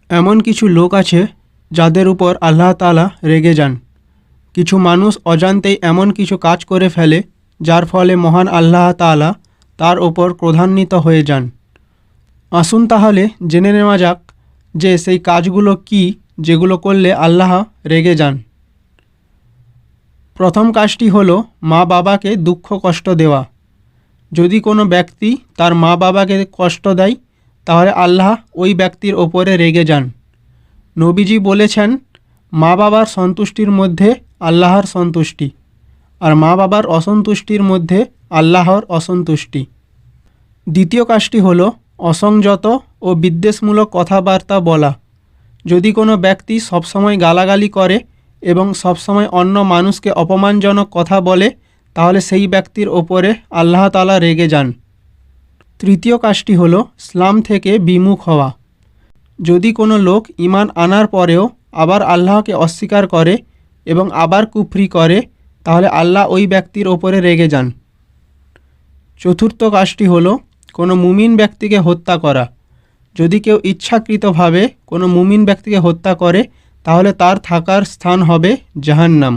এমন কিছু লোক আছে যাদের উপর আল্লাহ তাআলা রেগে যান। কিছু মানুষ অজান্তেই এমন কিছু কাজ করে ফেলে যার ফলে মহান আল্লাহ তাআলা তার ওপর ক্রোধান্বিত হয়ে যান। আসুন তাহলে জেনে নেওয়া যাক যে সেই কাজগুলো কি যেগুলো করলে আল্লাহ রেগে যান। প্রথম কাজটি হলো মা বাবাকে দুঃখ কষ্ট দেওয়া। যদি কোনো ব্যক্তি তার মা বাবাকে কষ্ট দেয় তাহলে আল্লাহ ওই ব্যক্তির ওপরে রেগে যান। নবীজি বলেছেন, মা বাবার সন্তুষ্টির মধ্যে আল্লাহর সন্তুষ্টি, আর মা বাবার অসন্তুষ্টির মধ্যে আল্লাহর অসন্তুষ্টি। দ্বিতীয় কাজটি হলো অসংযত ও বিদ্বেষমূলক কথাবার্তা বলা। যদি কোনো ব্যক্তি সবসময় গালাগালি করে এবং সবসময় অন্য মানুষকে অপমানজনক কথা বলে তাহলে সেই ব্যক্তির ওপরে আল্লাহ তাআলা রেগে যান। তৃতীয় কাজটি হলো ইসলাম থেকে বিমুখ হওয়া। যদি কোনো লোক ঈমান আনার পরেও আবার আল্লাহকে অস্বীকার করে এবং আবার কুফরি করে তাহলে আল্লাহ ওই ব্যক্তির ওপরে রেগে যান। চতুর্থ কাজটি হলো কোনো মুমিন ব্যক্তিকে হত্যা করা। যদি কেউ ইচ্ছাকৃতভাবে কোনো মুমিন ব্যক্তিকে হত্যা করে তাহলে তার থাকার স্থান হবে জাহান্নাম।